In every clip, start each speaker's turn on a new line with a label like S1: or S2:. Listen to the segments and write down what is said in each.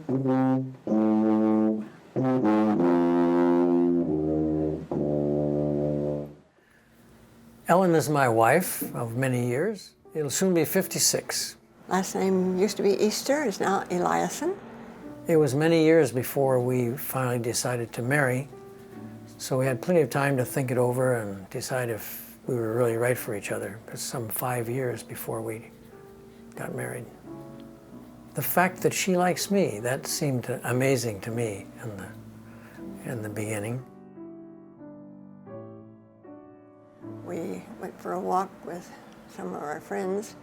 S1: Ellen is my wife of many years. It'll soon be 56.
S2: Last name used to be Easter, is now Eliason.
S1: It was many years before we finally decided to marry, so we had plenty of time to think it over and decide if we were really right for each other. It was some 5 years before we got married. The fact that she likes me, that seemed amazing to me in the beginning.
S2: We went for a walk with some of our friends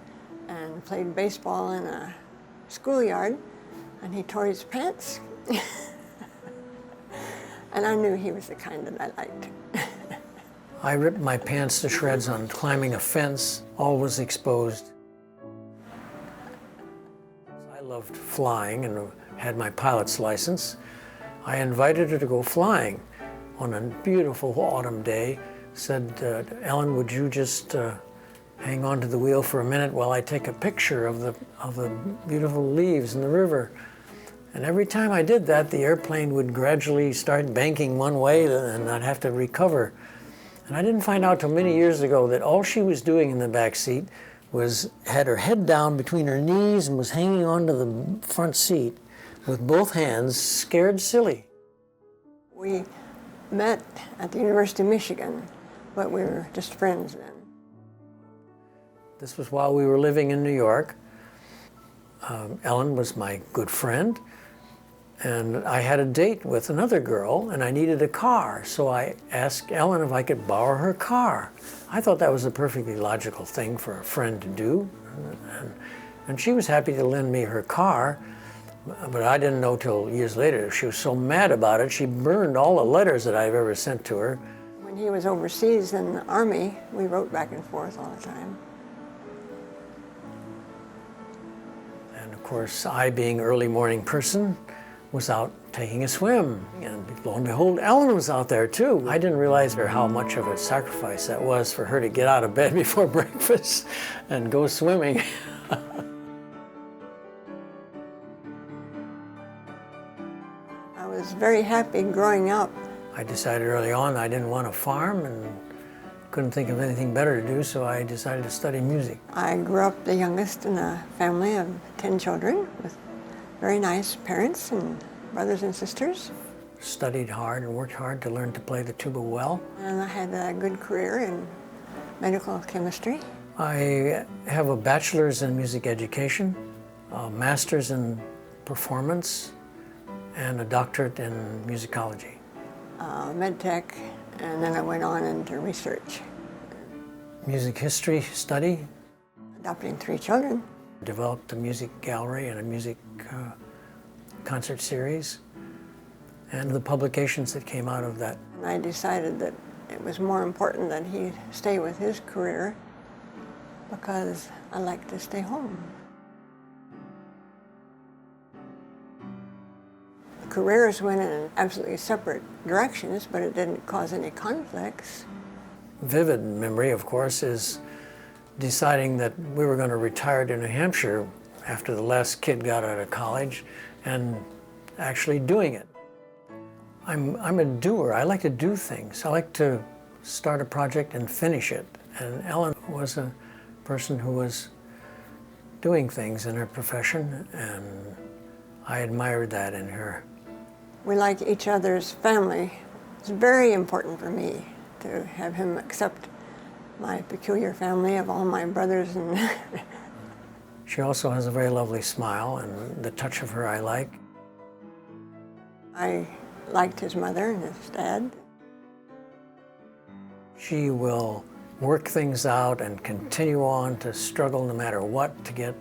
S2: and played baseball in a schoolyard, and he tore his pants. And I knew he was the kind that I liked.
S1: I ripped my pants to shreds on climbing a fence, all was exposed. I loved flying and had my pilot's license. I invited her to go flying on a beautiful autumn day. Said, Ellen, would you just hang on to the wheel for a minute while I take a picture of the beautiful leaves in the river? And every time I did that, the airplane would gradually start banking one way and I'd have to recover. And I didn't find out till many years ago that all she was doing in the back seat had her head down between her knees and was hanging onto the front seat with both hands, scared silly.
S2: We met at the University of Michigan, but we were just friends then.
S1: This was while we were living in New York. Ellen was my good friend, and I had a date with another girl, and I needed a car, so I asked Ellen if I could borrow her car. I thought that was a perfectly logical thing for a friend to do, and she was happy to lend me her car, but I didn't know till years later. She was so mad about it, she burned all the letters that I've ever sent to her.
S2: When he was overseas in the Army, we wrote back and forth all the time.
S1: And of course, I, being an early morning person, was out taking a swim. And lo and behold, Ellen was out there too. I didn't realize how much of a sacrifice that was for her to get out of bed before breakfast and go swimming.
S2: I was very happy growing up.
S1: I decided early on I didn't want to farm and couldn't think of anything better to do, so I decided to study music.
S2: I grew up the youngest in a family of 10 children with very nice parents and brothers and sisters.
S1: Studied hard and worked hard to learn to play the tuba well.
S2: And I had a good career in medical chemistry.
S1: I have a bachelor's in music education, a master's in performance, and a doctorate in musicology.
S2: Med tech, and then I went on into research.
S1: Music history study.
S2: Adopting 3 children.
S1: Developed a music gallery and a music concert series, and the publications that came out of that.
S2: And I decided that it was more important that he stay with his career because I like to stay home. Careers went in absolutely separate directions, but it didn't cause any conflicts.
S1: Vivid memory, of course, is deciding that we were going to retire to New Hampshire after the last kid got out of college and actually doing it. I'm a doer. I like to do things. I like to start a project and finish it. And Ellen was a person who was doing things in her profession, and I admired that in her.
S2: We like each other's family. It's very important for me to have him accept my peculiar family of all my brothers and
S1: She also has a very lovely smile, and the touch of her I like.
S2: I liked his mother and his dad.
S1: She will work things out and continue on to struggle no matter what to get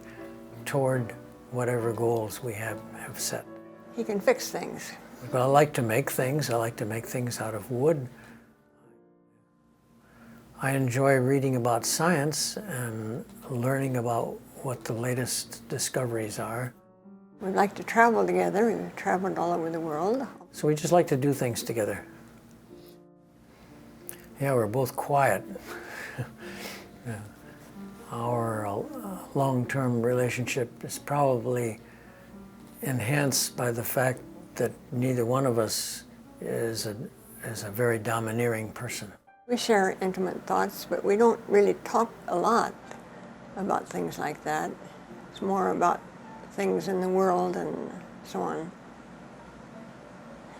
S1: toward whatever goals we have set.
S2: He can fix things.
S1: But I like to make things. I like to make things out of wood. I enjoy reading about science and learning about what the latest discoveries are.
S2: We like to travel together. We've traveled all over the world.
S1: So we just like to do things together. Yeah, we're both quiet. Yeah. Our long-term relationship is probably enhanced by the fact that neither one of us is a very domineering person.
S2: We share intimate thoughts, but we don't really talk a lot about things like that. It's more about things in the world and so on.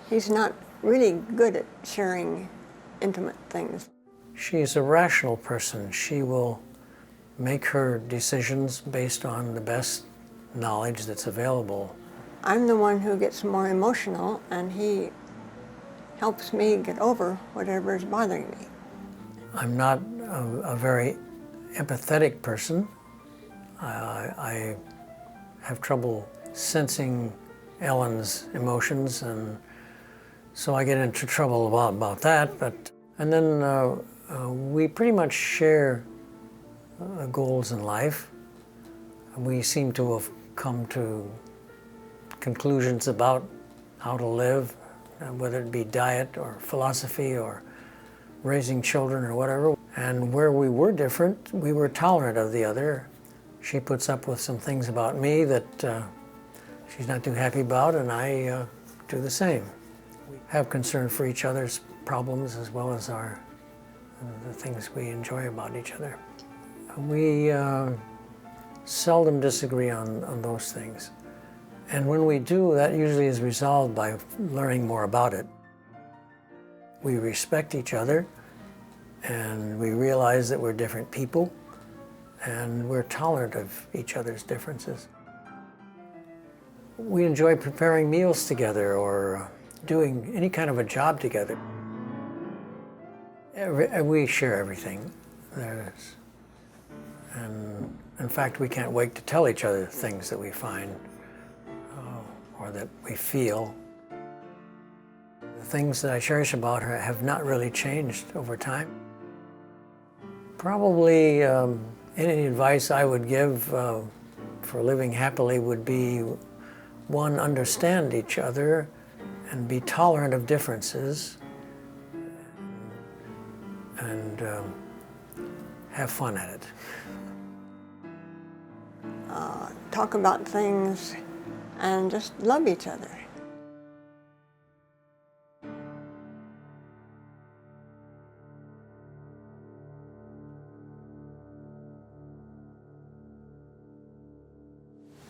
S2: He's not really good at sharing intimate things.
S1: She's a rational person. She will make her decisions based on the best knowledge that's available.
S2: I'm the one who gets more emotional, and he helps me get over whatever is bothering me.
S1: I'm not a very empathetic person. I have trouble sensing Ellen's emotions, and so I get into trouble about that. And then we pretty much share goals in life. We seem to have come to conclusions about how to live, whether it be diet or philosophy or raising children or whatever. And where we were different, we were tolerant of the other. She puts up with some things about me that she's not too happy about, and I do the same. We have concern for each other's problems as well as the things we enjoy about each other. We seldom disagree on those things. And when we do, that usually is resolved by learning more about it. We respect each other, and we realize that we're different people, and we're tolerant of each other's differences. We enjoy preparing meals together or doing any kind of a job together. We share everything. And in fact, we can't wait to tell each other things that we find or that we feel. The things that I cherish about her have not really changed over time. Probably any advice I would give for living happily would be, one, understand each other and be tolerant of differences, and have fun at it.
S2: Talk about things and just love each other.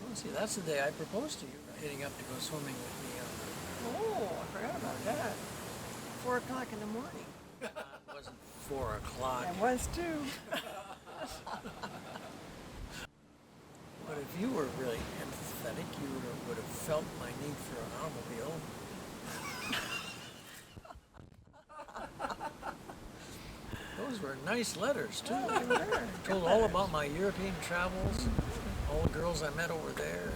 S1: Well, see, that's the day I proposed to you, getting up to go swimming with me.
S2: Oh, I forgot about that. 4 o'clock in the morning.
S1: It wasn't 4 o'clock.
S2: It was too.
S1: But if you were really empathetic, you would have felt my need for an automobile. Those were nice letters, too.
S2: They were.
S1: Told all about my European travels, all the girls I met over there.